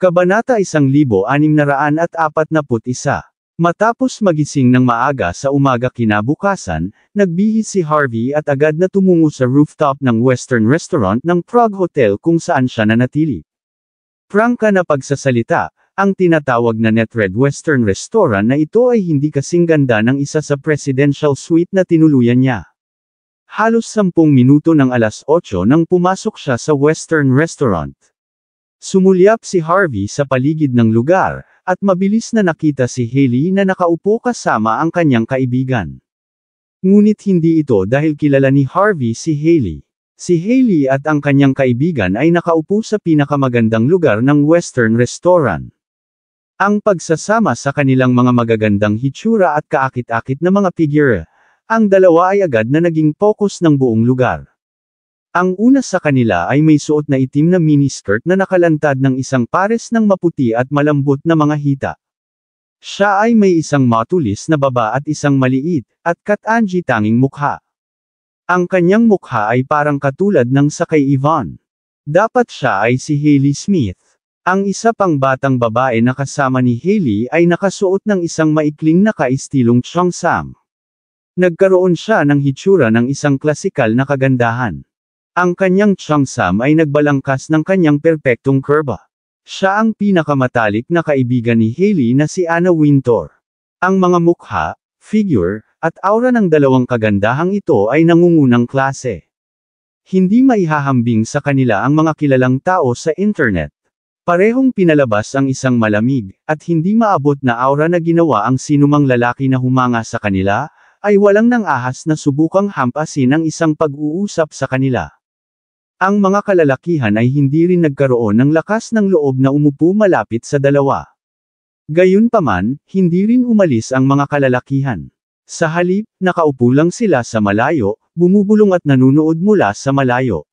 Kabanata 1641. Matapos magising ng maaga sa umaga kinabukasan, nagbihis si Harvey at agad na tumungo sa rooftop ng Western Restaurant ng Prague Hotel kung saan siya nanatili. Prangka na pagsasalita, ang tinatawag na Net Red Western Restaurant na ito ay hindi kasing ganda ng isa sa presidential suite na tinuluyan niya. Halos 10 minuto ng 8:00 nang pumasok siya sa Western Restaurant. Sumulyap si Harvey sa paligid ng lugar, at mabilis na nakita si Hailey na nakaupo kasama ang kanyang kaibigan. Ngunit hindi ito dahil kilala ni Harvey si Hailey. Si Hailey at ang kanyang kaibigan ay nakaupo sa pinakamagandang lugar ng Western Restaurant. Ang pagsasama sa kanilang mga magagandang hitsura at kaakit-akit na mga figure, ang dalawa ay agad na naging focus ng buong lugar. Ang una sa kanila ay may suot na itim na miniskirt na nakalantad ng isang pares ng maputi at malambot na mga hita. Siya ay may isang matulis na baba at isang maliit, at katangi tanging mukha. Ang kanyang mukha ay parang katulad ng sa kay Yvonne. Dapat siya ay si Hailey Smith. Ang isa pang batang babae na kasama ni Hailey ay nakasuot ng isang maikling nakaistilong cheongsam. Nagkaroon siya ng hitsura ng isang klasikal na kagandahan. Ang kanyang cheongsam ay nagbalangkas ng kanyang perpektong kurba. Siya ang pinakamatalik na kaibigan ni Hailey na si Anna Wintour. Ang mga mukha, figure, at aura ng dalawang kagandahang ito ay nangungunang klase. Hindi maihahambing sa kanila ang mga kilalang tao sa internet. Parehong pinalabas ang isang malamig, at hindi maabot na aura na ginawa ang sinumang lalaki na humanga sa kanila, ay walang nang ahas na subukang hampasin ang isang pag-uusap sa kanila. Ang mga kalalakihan ay hindi rin nagkaroon ng lakas ng loob na umupo malapit sa dalawa. Gayunpaman, hindi rin umalis ang mga kalalakihan. Sa halip, nakaupo lang sila sa malayo, bumubulong at nanunood mula sa malayo.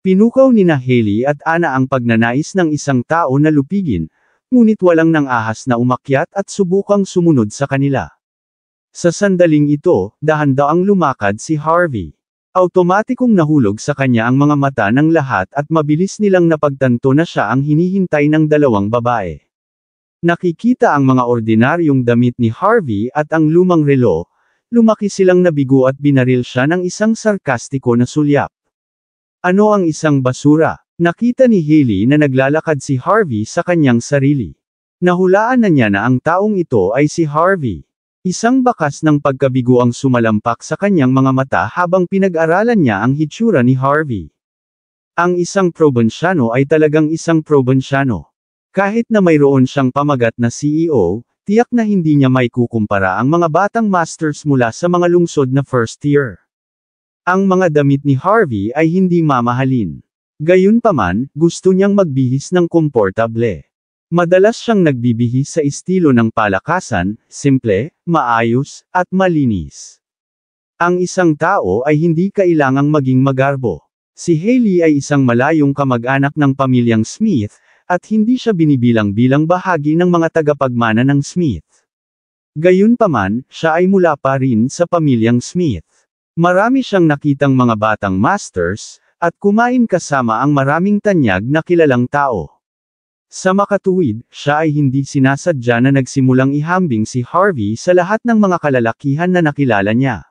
Pinukaw ni Hailey at Anna ang pagnanais ng isang tao na lupigin, ngunit walang nang ahas na umakyat at subukang sumunod sa kanila. Sa sandaling ito, dahan-daang lumakad si Harvey. Automatikong nahulog sa kanya ang mga mata ng lahat at mabilis nilang napagtanto na siya ang hinihintay ng dalawang babae. Nakikita ang mga ordinaryong damit ni Harvey at ang lumang relo, lumaki silang nabigo at binaril siya ng isang sarkastiko na sulyap. Ano ang isang basura? Nakita ni Hailey na naglalakad si Harvey sa kanyang sarili. Nahulaan na niya na ang taong ito ay si Harvey. Isang bakas ng pagkabigo ang sumalampak sa kanyang mga mata habang pinag-aralan niya ang hitsura ni Harvey. Ang isang probinsyano ay talagang isang probinsyano. Kahit na mayroon siyang pamagat na CEO, tiyak na hindi niya maikukumpara ang mga batang masters mula sa mga lungsod na first tier. Ang mga damit ni Harvey ay hindi mamahalin. Gayunpaman, gusto niyang magbihis ng komportable. Madalas siyang nagbibihis sa estilo ng palakasan, simple, maayos, at malinis. Ang isang tao ay hindi kailangang maging magarbo. Si Hailey ay isang malayong kamag-anak ng pamilyang Smith, at hindi siya binibilang bilang bahagi ng mga tagapagmana ng Smith. Gayunpaman, siya ay mula pa rin sa pamilyang Smith. Marami siyang nakitang mga batang masters, at kumain kasama ang maraming tanyag na kilalang tao. Sa makatuwid, siya ay hindi sinasadya na nagsimulang ihambing si Harvey sa lahat ng mga kalalakihan na nakilala niya.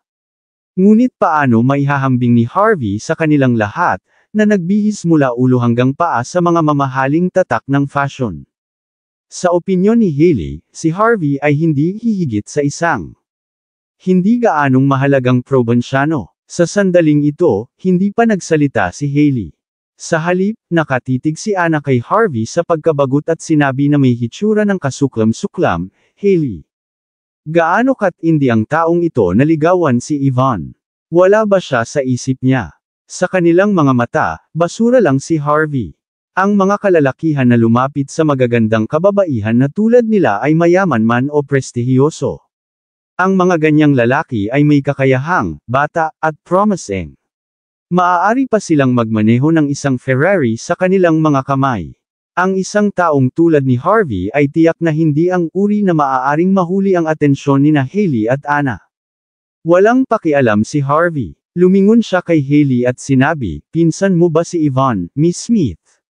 Ngunit paano maihahambing ni Harvey sa kanilang lahat, na nagbihis mula ulo hanggang paa sa mga mamahaling tatak ng fashion? Sa opinyon ni Hailey, si Harvey ay hindi hihigit sa isang hindi gaanong mahalagang probinsyano. Sa sandaling ito, hindi pa nagsalita si Hailey. Sa halip, nakatitig si Anna kay Harvey sa pagkabagot at sinabi na may hitsura ng kasuklam-suklam, Hailey. Gaano katindi ang taong ito na ligawan si Yvonne? Wala ba siya sa isip niya? Sa kanilang mga mata, basura lang si Harvey. Ang mga kalalakihan na lumapit sa magagandang kababaihan na tulad nila ay mayaman man o prestihiyoso. Ang mga ganyang lalaki ay may kakayahang, bata, at promising. Maaari pa silang magmaneho ng isang Ferrari sa kanilang mga kamay. Ang isang taong tulad ni Harvey ay tiyak na hindi ang uri na maaaring mahuli ang atensyon ni Hailey at Anna. Walang pakialam si Harvey. Lumingon siya kay Hailey at sinabi, "Pinsan mo ba si Yvonne, Miss Smith?"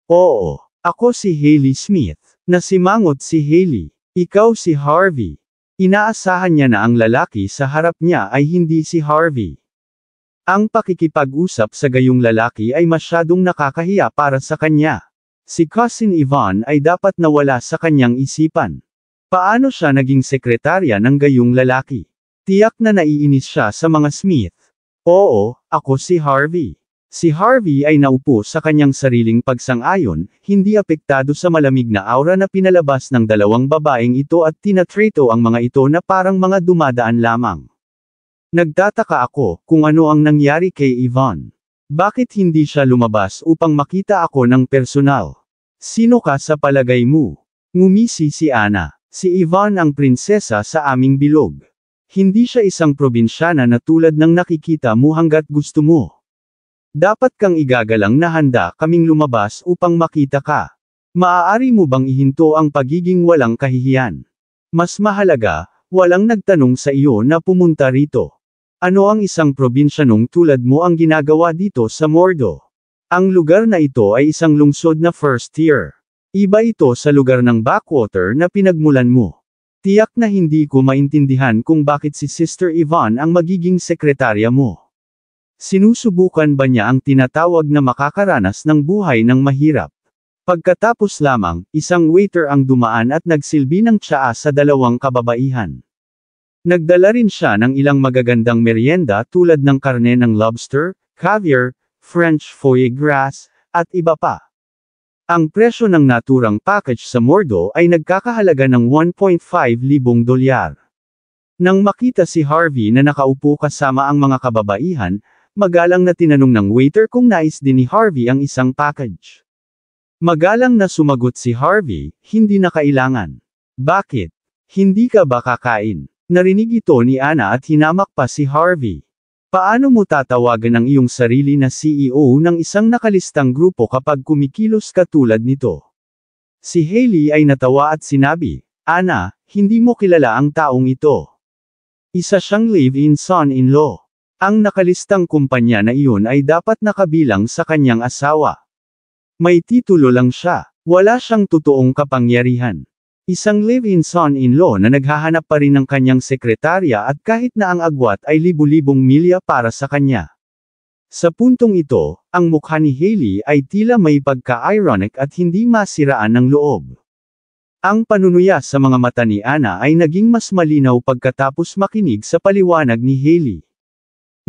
"Oo. Ako si Hailey Smith. Nasimangot si Hailey. Ikaw si Harvey. Inaasahan niya na ang lalaki sa harap niya ay hindi si Harvey. Ang pakikipag-usap sa gayong lalaki ay masyadong nakakahiya para sa kanya. Si Cousin Yvonne ay dapat nawala sa kanyang isipan. Paano siya naging sekretarya ng gayong lalaki? Tiyak na naiinis siya sa mga Smith. Oo, ako si Harvey. Si Harvey ay naupo sa kanyang sariling pagsang-ayon, hindi apektado sa malamig na aura na pinalabas ng dalawang babaeng ito at tinatrato ang mga ito na parang mga dumadaan lamang. Nagtataka ako kung ano ang nangyari kay Yvonne. Bakit hindi siya lumabas upang makita ako ng personal? Sino ka sa palagay mo? Ngumisi si Anna. Si Yvonne ang prinsesa sa aming bilog. Hindi siya isang probinsyana na tulad ng nakikita mo hanggat gusto mo. Dapat kang igagalang na handa kaming lumabas upang makita ka. Maaari mo bang ihinto ang pagiging walang kahihiyan? Mas mahalaga, walang nagtanong sa iyo na pumunta rito. Ano ang isang probinsyanong tulad mo ang ginagawa dito sa Mordo? Ang lugar na ito ay isang lungsod na first tier. Iba ito sa lugar ng backwater na pinagmulan mo. Tiyak na hindi ko maintindihan kung bakit si Sister Yvonne ang magiging sekretarya mo. Sinusubukan ba niya ang tinatawag na makakaranas ng buhay ng mahirap? Pagkatapos lamang, isang waiter ang dumaan at nagsilbi ng tsaa sa dalawang kababaihan. Nagdala rin siya ng ilang magagandang merienda tulad ng karne ng lobster, caviar, French foie gras, at iba pa. Ang presyo ng naturang package sa Mordo ay nagkakahalaga ng $1,500. Nang makita si Harvey na nakaupo kasama ang mga kababaihan, magalang na tinanong ng waiter kung nais din ni Harvey ang isang package. Magalang na sumagot si Harvey, hindi na kailangan. Bakit? Hindi ka ba kakain? Narinig ito ni Anna at hinamak pa si Harvey. Paano mo tatawagan ang iyong sarili na CEO ng isang nakalistang grupo kapag kumikilos ka tulad nito? Si Hailey ay natawa at sinabi, Anna, hindi mo kilala ang taong ito. Isa siyang live-in son-in-law. Ang nakalistang kumpanya na iyon ay dapat nakabilang sa kanyang asawa. May titulo lang siya. Wala siyang totoong kapangyarihan. Isang live-in son-in-law na naghahanap pa rin ng kanyang sekretarya at kahit na ang agwat ay libu-libong milya para sa kanya. Sa puntong ito, ang mukha ni Hailey ay tila may pagka-ironic at hindi masiraan ng loob. Ang panunuya sa mga mata ni Anna ay naging mas malinaw pagkatapos makinig sa paliwanag ni Hailey.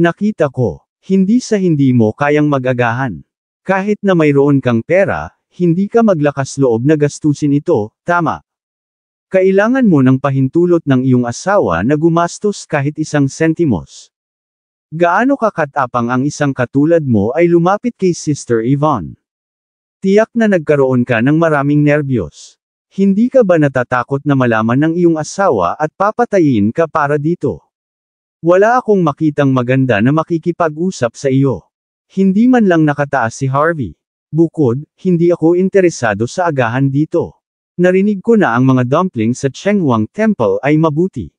Nakita ko, hindi sa hindi mo kayang mag-agahan. Kahit na mayroon kang pera, hindi ka maglakas loob na gastusin ito, tama. Kailangan mo ng pahintulot ng iyong asawa na gumastos kahit isang sentimos. Gaano kakatapang ang isang katulad mo ay lumapit kay Sister Yvonne? Tiyak na nagkaroon ka ng maraming nerbiyos. Hindi ka ba natatakot na malaman ng iyong asawa at papatayin ka para dito? Wala akong makitang maganda na makikipag-usap sa iyo. Hindi man lang nakataas si Harvey. Bukod, hindi ako interesado sa agahan dito. Narinig ko na ang mga dumplings sa Chengwang Temple ay mabuti.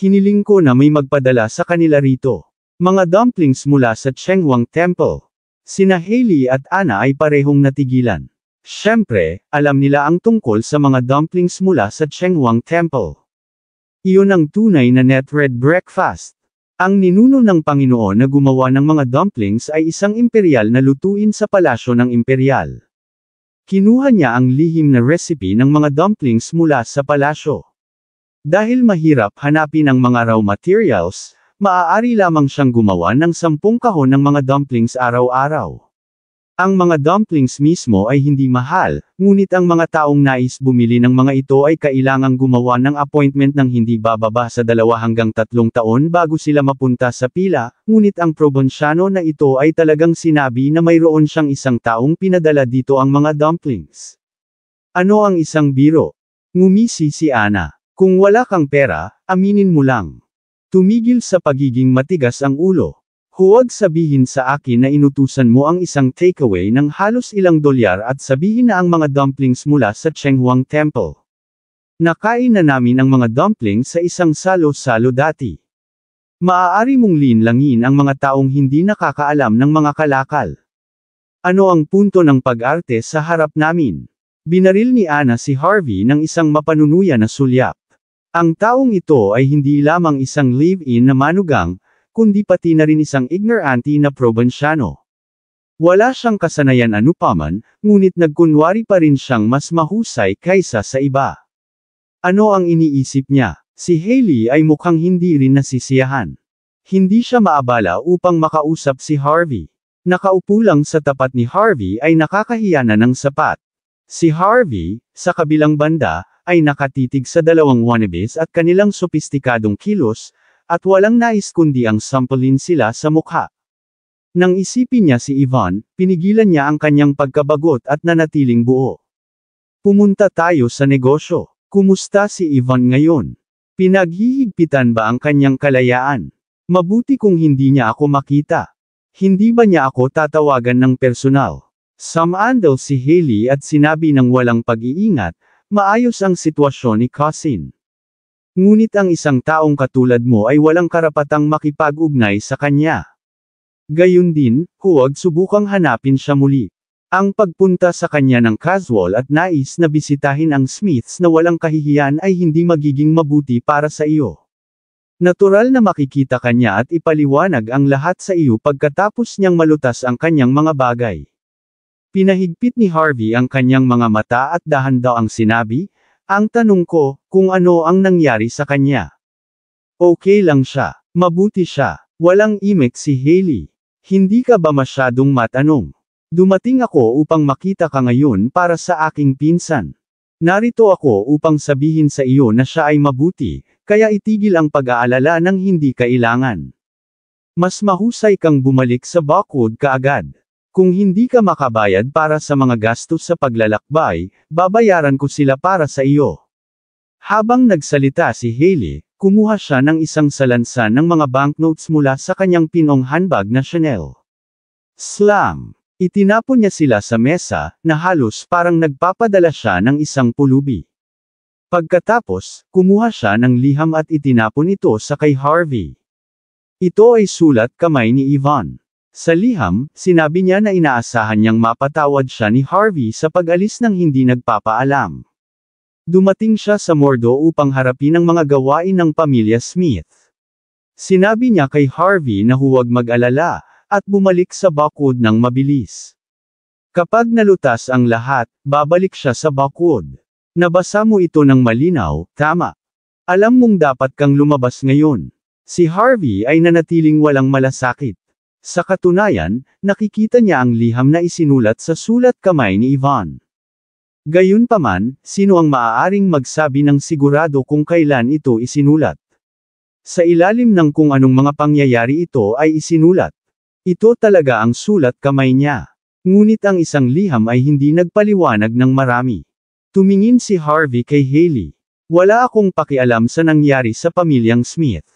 Hiniling ko na may magpadala sa kanila rito. Mga dumplings mula sa Chengwang Temple. Sina Hailey at Anna ay parehong natigilan. Siyempre, alam nila ang tungkol sa mga dumplings mula sa Chengwang Temple. Iyon ang tunay na net red breakfast. Ang ninuno ng Panginoon na gumawa ng mga dumplings ay isang imperial na lutuin sa palasyo ng imperial. Kinuha niya ang lihim na recipe ng mga dumplings mula sa palasyo. Dahil mahirap hanapin ang mga raw materials, maaari lamang siyang gumawa ng 10 kahon ng mga dumplings araw-araw. Ang mga dumplings mismo ay hindi mahal, ngunit ang mga taong nais bumili ng mga ito ay kailangang gumawa ng appointment ng hindi bababa sa 2 hanggang 3 taon bago sila mapunta sa pila, ngunit ang probinsyano na ito ay talagang sinabi na mayroon siyang isang taong pinadala dito ang mga dumplings. Ano ang isang biro? Ngumisi si Anna. Kung wala kang pera, aminin mo lang. Tumigil sa pagiging matigas ang ulo. Huwag sabihin sa akin na inutusan mo ang isang takeaway ng halos ilang dolyar at sabihin na ang mga dumplings mula sa Chengwang Temple. Nakain na namin ang mga dumplings sa isang salo-salo dati. Maaari mong linlangin ang mga taong hindi nakakaalam ng mga kalakal. Ano ang punto ng pag-arte sa harap namin? Binaril ni Anna si Harvey ng isang mapanunuya na sulyap. Ang taong ito ay hindi lamang isang live-in na manugang, kundi pati na rin isang ignorante na probinsyano. Wala siyang kasanayan anupaman, ngunit nagkunwari pa rin siyang mas mahusay kaysa sa iba. Ano ang iniisip niya? Si Hailey ay mukhang hindi rin nasisiyahan. Hindi siya maabala upang makausap si Harvey. Nakaupo lang sa tapat ni Harvey ay nakakahiya na ng sapat. Si Harvey, sa kabilang banda, ay nakatitig sa dalawang wannabes at kanilang sopistikadong kilos, at walang nais kundi ang sampulin sila sa mukha. Nang isipin niya si Yvonne, pinigilan niya ang kanyang pagkabagot at nanatiling buo. Pumunta tayo sa negosyo. Kumusta si Yvonne ngayon? Pinaghihigpitan ba ang kanyang kalayaan? Mabuti kung hindi niya ako makita. Hindi ba niya ako tatawagan ng personal? Sumandal si Hailey at sinabi ng walang pag-iingat, maayos ang sitwasyon ni Cousin. Ngunit ang isang taong katulad mo ay walang karapatang makipag-ugnay sa kanya. Gayun din, huwag subukang hanapin siya muli. Ang pagpunta sa kanya ng casual at nais na bisitahin ang Smiths na walang kahihiyan ay hindi magiging mabuti para sa iyo. Natural na makikita kanya at ipaliwanag ang lahat sa iyo pagkatapos niyang malutas ang kanyang mga bagay. Pinahigpit ni Harvey ang kanyang mga mata at dahan daw ang sinabi, ang tanong ko, kung ano ang nangyari sa kanya. Okay lang siya. Mabuti siya. Walang imik si Hailey. Hindi ka ba masyadong matanong? Dumating ako upang makita ka ngayon para sa aking pinsan. Narito ako upang sabihin sa iyo na siya ay mabuti, kaya itigil ang pag-aalala ng hindi kailangan. Mas mahusay kang bumalik sa Buckwood kaagad. Kung hindi ka makabayad para sa mga gastos sa paglalakbay, babayaran ko sila para sa iyo. Habang nagsalita si Hailey, kumuha siya ng isang salansan ng mga banknotes mula sa kanyang pinong handbag na Chanel. Slam! Itinapon niya sila sa mesa, na halos parang nagpapadala siya ng isang pulubi. Pagkatapos, kumuha siya ng liham at itinapon ito sa kay Harvey. Ito ay sulat kamay ni Yvonne. Sa liham, sinabi niya na inaasahan niyang mapatawad siya ni Harvey sa pag-alis ng hindi nagpapaalam. Dumating siya sa mordo upang harapin ang mga gawain ng pamilya Smith. Sinabi niya kay Harvey na huwag mag-alala, at bumalik sa Buckwood ng mabilis. Kapag nalutas ang lahat, babalik siya sa Buckwood. Nabasa mo ito ng malinaw, tama. Alam mong dapat kang lumabas ngayon. Si Harvey ay nanatiling walang malasakit. Sa katunayan, nakikita niya ang liham na isinulat sa sulat kamay ni Yvonne. Gayunpaman, sino ang maaaring magsabi ng sigurado kung kailan ito isinulat? Sa ilalim ng kung anong mga pangyayari ito ay isinulat. Ito talaga ang sulat kamay niya. Ngunit ang isang liham ay hindi nagpaliwanag ng marami. Tumingin si Harvey kay Hailey. Wala akong pakialam sa nangyari sa pamilyang Smith.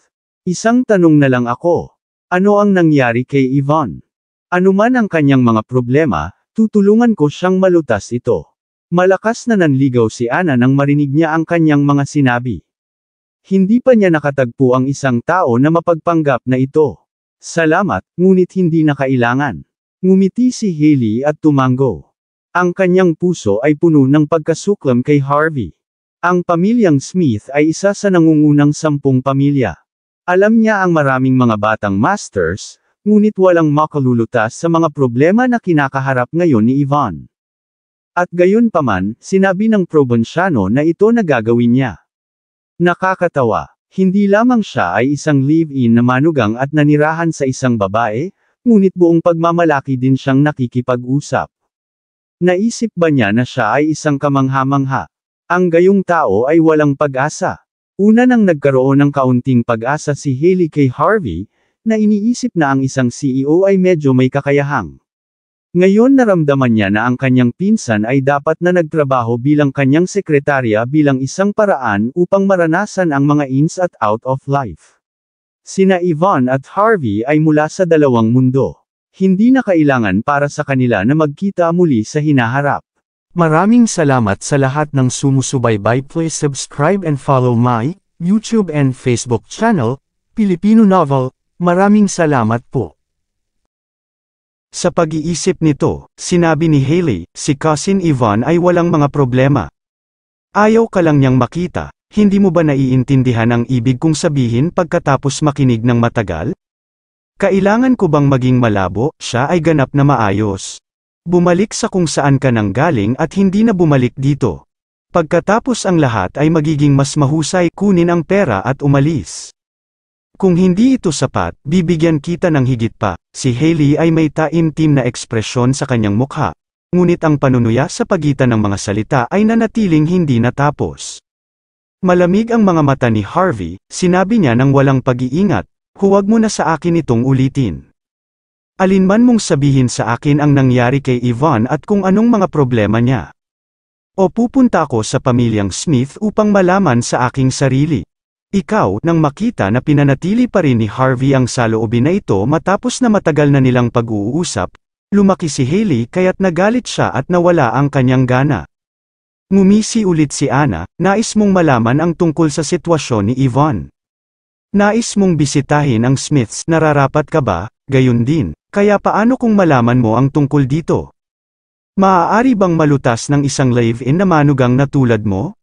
Isang tanong na lang ako. Ano ang nangyari kay Yvonne? Ano man ang kanyang mga problema, tutulungan ko siyang malutas ito. Malakas na nanligaw si Anna nang marinig niya ang kanyang mga sinabi. Hindi pa niya nakatagpo ang isang tao na mapagpanggap na ito. Salamat, ngunit hindi na kailangan. Ngumiti si Hailey at tumango. Ang kanyang puso ay puno ng pagkasuklam kay Harvey. Ang pamilyang Smith ay isa sa nangungunang 10 pamilya. Alam niya ang maraming mga batang masters, ngunit walang makalulutas sa mga problema na kinakaharap ngayon ni Yvonne. At gayon paman, sinabi ng probinsyano na ito na gagawin niya. Nakakatawa, hindi lamang siya ay isang live-in na manugang at nanirahan sa isang babae, ngunit buong pagmamalaki din siyang nakikipag-usap. Naisip ba niya na siya ay isang kamangha-mangha? Ang gayong tao ay walang pag-asa. Una nang nagkaroon ng kaunting pag-asa si Hailey kay Harvey, na iniisip na ang isang CEO ay medyo may kakayahang. Ngayon naramdaman niya na ang kanyang pinsan ay dapat na nagtrabaho bilang kanyang sekretarya bilang isang paraan upang maranasan ang mga ins at out of life. Sina Yvonne at Harvey ay mula sa dalawang mundo. Hindi na kailangan para sa kanila na magkita muli sa hinaharap. Maraming salamat sa lahat ng sumusubaybay. Please subscribe and follow my YouTube and Facebook channel, Filipino Novel. Maraming salamat po. Sa pag-iisip nito, sinabi ni Hailey, si Cousin Yvonne ay walang mga problema. Ayaw ka lang niyang makita, hindi mo ba naiintindihan ang ibig kong sabihin pagkatapos makinig ng matagal? Kailangan ko bang maging malabo, siya ay ganap na maayos. Bumalik sa kung saan ka nang galing at hindi na bumalik dito. Pagkatapos ang lahat ay magiging mas mahusay, kunin ang pera at umalis. Kung hindi ito sapat, bibigyan kita ng higit pa. Si Hailey ay may taimtim na ekspresyon sa kanyang mukha. Ngunit ang panunuya sa pagitan ng mga salita ay nanatiling hindi natapos. Malamig ang mga mata ni Harvey, sinabi niya ng walang pag-iingat, huwag mo na sa akin itong ulitin. Alinman mong sabihin sa akin ang nangyari kay Yvonne at kung anong mga problema niya. O pupunta ako sa pamilyang Smith upang malaman sa aking sarili. Ikaw, nang makita na pinanatili pa rin ni Harvey ang saloobin na ito matapos na matagal na nilang pag-uusap, lumaki si Hailey kaya't nagalit siya at nawala ang kanyang gana. Ngumisi ulit si Anna, nais mong malaman ang tungkol sa sitwasyon ni Yvonne. Nais mong bisitahin ang Smiths, nararapat ka ba? Gayon din, kaya paano kung malaman mo ang tungkol dito? Maaari bang malutas ng isang live-in na manugang na tulad mo?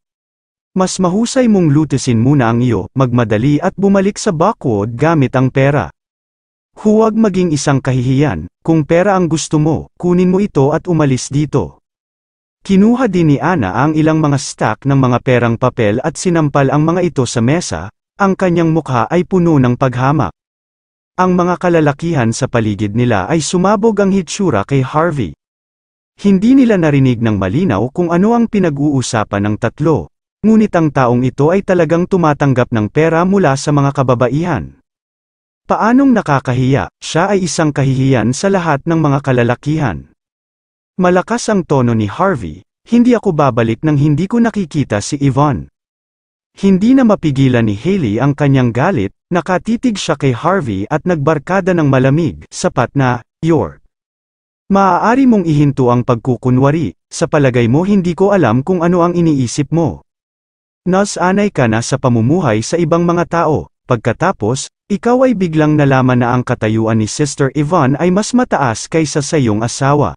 Mas mahusay mong lutusin muna ang iyo, magmadali at bumalik sa Buckwood gamit ang pera. Huwag maging isang kahihiyan, kung pera ang gusto mo, kunin mo ito at umalis dito. Kinuha din ni Anna ang ilang mga stack ng mga perang papel at sinampal ang mga ito sa mesa, ang kanyang mukha ay puno ng paghamak. Ang mga kalalakihan sa paligid nila ay sumabog ang hitsura kay Harvey. Hindi nila narinig ng malinaw kung ano ang pinag-uusapan ng tatlo. Ngunit ang taong ito ay talagang tumatanggap ng pera mula sa mga kababaihan. Paanong nakakahiya, siya ay isang kahihiyan sa lahat ng mga kalalakihan. Malakas ang tono ni Harvey, hindi ako babalik nang hindi ko nakikita si Yvonne. Hindi na mapigilan ni Hailey ang kanyang galit, nakatitig siya kay Harvey at nagbarkada ng malamig, sapat na, York. Maaari mong ihinto ang pagkukunwari, sa palagay mo hindi ko alam kung ano ang iniisip mo. Nasanay ka na sa pamumuhay sa ibang mga tao, pagkatapos, ikaw ay biglang nalaman na ang katayuan ni Sister Yvonne ay mas mataas kaysa sa iyong asawa.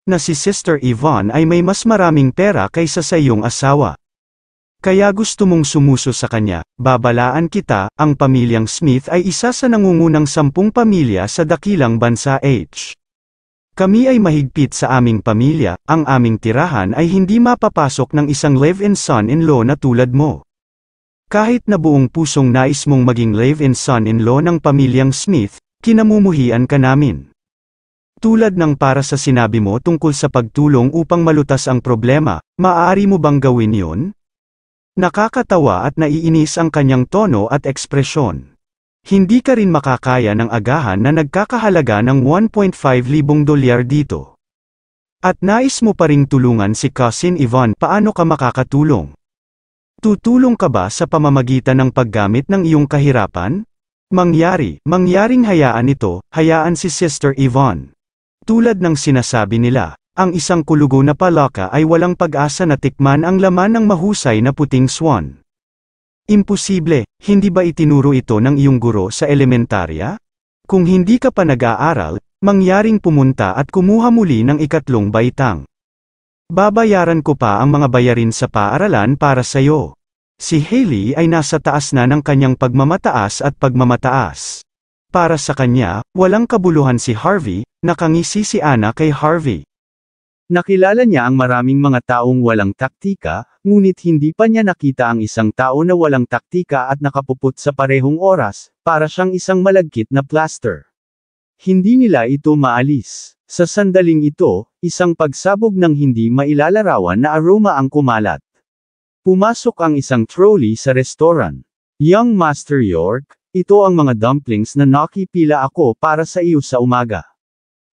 Na si Sister Yvonne ay may mas maraming pera kaysa sa iyong asawa. Kaya gusto mong sumuso sa kanya, babalaan kita, ang pamilyang Smith ay isa sa nangungunang 10 pamilya sa dakilang bansa H. Kami ay mahigpit sa aming pamilya, ang aming tirahan ay hindi mapapasok ng isang live-in son-in-law na tulad mo. Kahit na buong pusong nais mong maging live-in son-in-law ng pamilyang Smith, kinamumuhian ka namin. Tulad ng para sa sinabi mo tungkol sa pagtulong upang malutas ang problema, maaari mo bang gawin yon? Nakakatawa at naiinis ang kanyang tono at ekspresyon. Hindi ka rin makakaya ng agahan na nagkakahalaga ng $1.5 libong dito. At nais mo pa ring tulungan si Cousin Yvonne, paano ka makakatulong? Tutulong ka ba sa pamamagitan ng paggamit ng iyong kahirapan? Mangyaring hayaan ito, hayaan si Sister Yvonne. Tulad ng sinasabi nila, ang isang kulugo na palaka ay walang pag-asa na tikman ang laman ng mahusay na puting swan. Imposible, hindi ba itinuro ito ng iyong guro sa elementarya? Kung hindi ka pa nag-aaral, mangyaring pumunta at kumuha muli ng 3 baitang. Babayaran ko pa ang mga bayarin sa paaralan para sa iyo. Si Hailey ay nasa taas na ng kanyang pagmamataas at pagmamataas. Para sa kanya, walang kabuluhan si Harvey, nakangisi si Anna kay Harvey. Nakilala niya ang maraming mga taong walang taktika, ngunit hindi pa niya nakita ang isang tao na walang taktika at nakapuput sa parehong oras, para siyang isang malagkit na plaster. Hindi nila ito maalis. Sa sandaling ito, isang pagsabog ng hindi mailalarawan na aroma ang kumalat. Pumasok ang isang trolley sa restaurant. Young Master York, ito ang mga dumplings na nakipila ako para sa iyo sa umaga.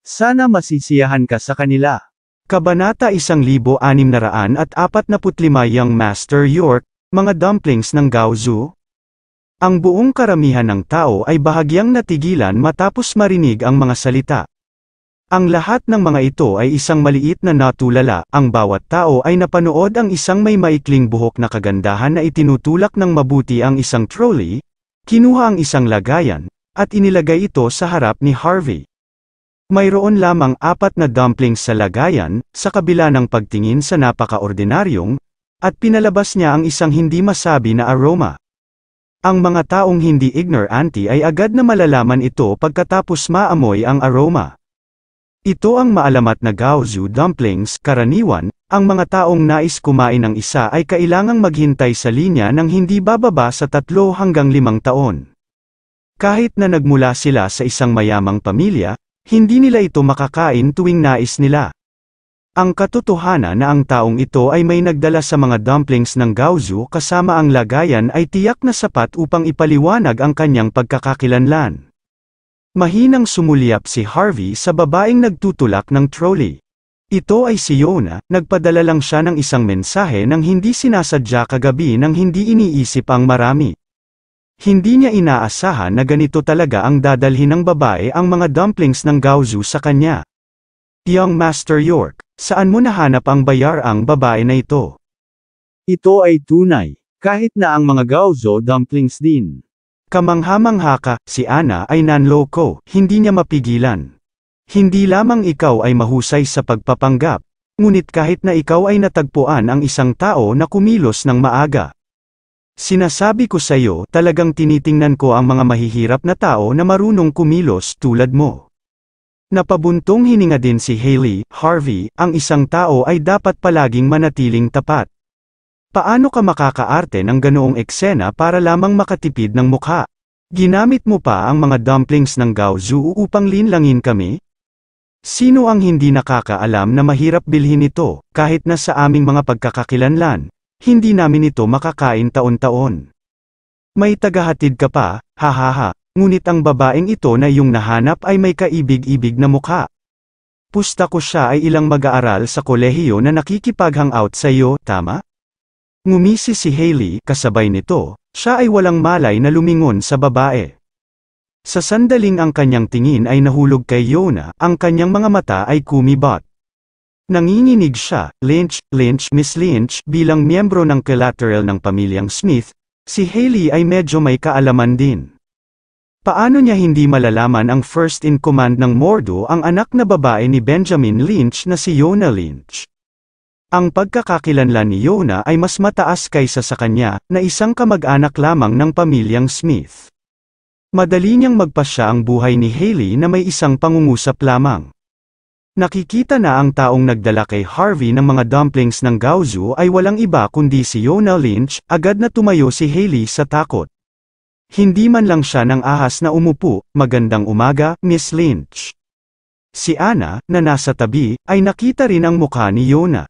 Sana masisiyahan ka sa kanila. Kabanata 1645 Young Master York, mga dumplings ng Gaozu. Ang buong karamihan ng tao ay bahagyang natigilan matapos marinig ang mga salita. Ang lahat ng mga ito ay isang maliit na natulala, ang bawat tao ay napanood ang isang may maikling buhok na kagandahan na itinutulak ng mabuti ang isang trolley, kinuha ang isang lagayan, at inilagay ito sa harap ni Harvey. Mayroon lamang 4 na dumplings sa lagayan, sa kabila ng pagtingin sa napaka-ordinaryong, at pinalabas niya ang isang hindi masabi na aroma. Ang mga taong hindi ignorante ay agad na malalaman ito pagkatapos maamoy ang aroma. Ito ang maalamat na Gaozu dumplings. Karaniwan, ang mga taong nais kumain ng isa ay kailangang maghintay sa linya ng hindi bababa sa 3 hanggang 5 taon. Kahit na nagmula sila sa isang mayamang pamilya, hindi nila ito makakain tuwing nais nila. Ang katotohanan na ang taong ito ay may nagdala sa mga dumplings ng Gaozu kasama ang lagayan ay tiyak na sapat upang ipaliwanag ang kanyang pagkakakilanlan. Mahinang sumulyap si Harvey sa babaeng nagtutulak ng trolley. Ito ay si Yona, nagpadala lang siya ng isang mensahe nang hindi sinasadya kagabi nang hindi iniisip ang marami. Hindi niya inaasahan na ganito talaga ang dadalhin ng babae ang mga dumplings ng Gaozu sa kanya. Young Master York, saan mo nahanap ang bayarang babae na ito? Ito ay tunay, kahit na ang mga Gaozu dumplings din. Kamangha-mangha ka, si Ana ay nanloko, hindi niya mapigilan. Hindi lamang ikaw ay mahusay sa pagpapanggap, ngunit kahit na ikaw ay natagpuan ang isang tao na kumilos ng maaga. Sinasabi ko sa iyo, talagang tinitingnan ko ang mga mahihirap na tao na marunong kumilos tulad mo. Napabuntong hininga din si Hailey. Harvey, ang isang tao ay dapat palaging manatiling tapat. Paano ka makakaarte ng ganoong eksena para lamang makatipid ng mukha? Ginamit mo pa ang mga dumplings ng Gaozu upang linlangin kami? Sino ang hindi nakakaalam na mahirap bilhin ito, kahit na sa aming mga pagkakakilanlan? Hindi namin ito makakain taon-taon. May tagahatid ka pa, hahaha, ngunit ang babaeng ito na iyong nahanap ay may kaibig-ibig na mukha. Pusta ko siya ay ilang mag-aaral sa kolehiyo na nakikipag-hangout sa iyo, tama? Ngumisi si Hailey, kasabay nito, siya ay walang malay na lumingon sa babae. Sa sandaling ang kanyang tingin ay nahulog kay Yona, ang kanyang mga mata ay kumibot. Nanginginig siya. Lynch, Miss Lynch, bilang miyembro ng collateral ng pamilyang Smith, si Hailey ay medyo may kaalaman din. Paano niya hindi malalaman ang first in command ng Mordo ang anak na babae ni Benjamin Lynch na si Yona Lynch? Ang pagkakakilanlan ni Yona ay mas mataas kaysa sa kanya, na isang kamag-anak lamang ng pamilyang Smith. Madali niyang magpasya ang buhay ni Hailey na may isang pangungusap lamang. Nakikita na ang taong nagdala kay Harvey ng mga dumplings ng Gaozu ay walang iba kundi si Yona Lynch. Agad na tumayo si Hailey sa takot. Hindi man lang siya nang ahas na umupo. Magandang umaga, Miss Lynch. Si Ana, na nasa tabi, ay nakita rin ang mukha ni Yona.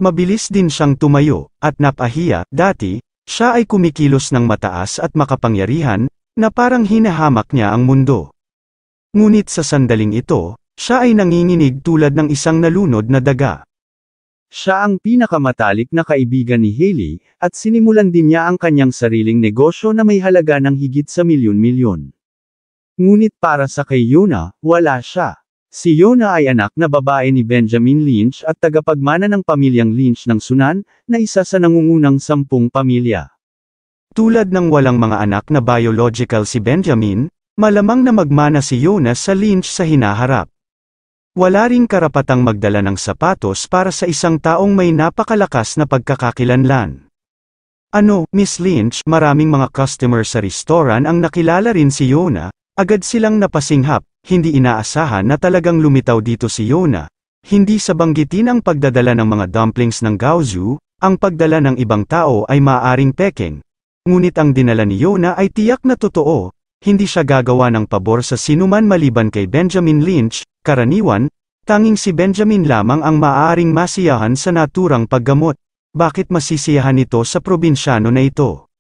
Mabilis din siyang tumayo, at napahiya. Dati, siya ay kumikilos ng mataas at makapangyarihan, na parang hinahamak niya ang mundo. Ngunit sa sandaling ito, siya ay nanginginig tulad ng isang nalunod na daga. Siya ang pinakamatalik na kaibigan ni Hailey, at sinimulan din niya ang kanyang sariling negosyo na may halaga ng higit sa milyon-milyon. Ngunit para sa kay Yona, wala siya. Si Yona ay anak na babae ni Benjamin Lynch at tagapagmana ng pamilyang Lynch ng Sunan, na isa sa nangungunang 10 pamilya. Tulad ng walang mga anak na biological si Benjamin, malamang na magmana si Yona sa Lynch sa hinaharap. Wala ring karapatang magdala ng sapatos para sa isang taong may napakalakas na pagkakakilanlan. Ano, Miss Lynch, maraming mga customer sa restoran ang nakilala rin si Yona. Agad silang napasinghap, hindi inaasahan na talagang lumitaw dito si Yona. Hindi sa banggitin ang pagdadala ng mga dumplings ng Gaozu, ang pagdala ng ibang tao ay maaaring pekeng. Ngunit ang dinala ni Yona ay tiyak na totoo. Hindi siya gagawa ng pabor sa sinuman maliban kay Benjamin Lynch. Karaniwan, tanging si Benjamin lamang ang maaaring masiyahan sa naturang paggamot. Bakit masisiyahan ito sa probinsyano na ito?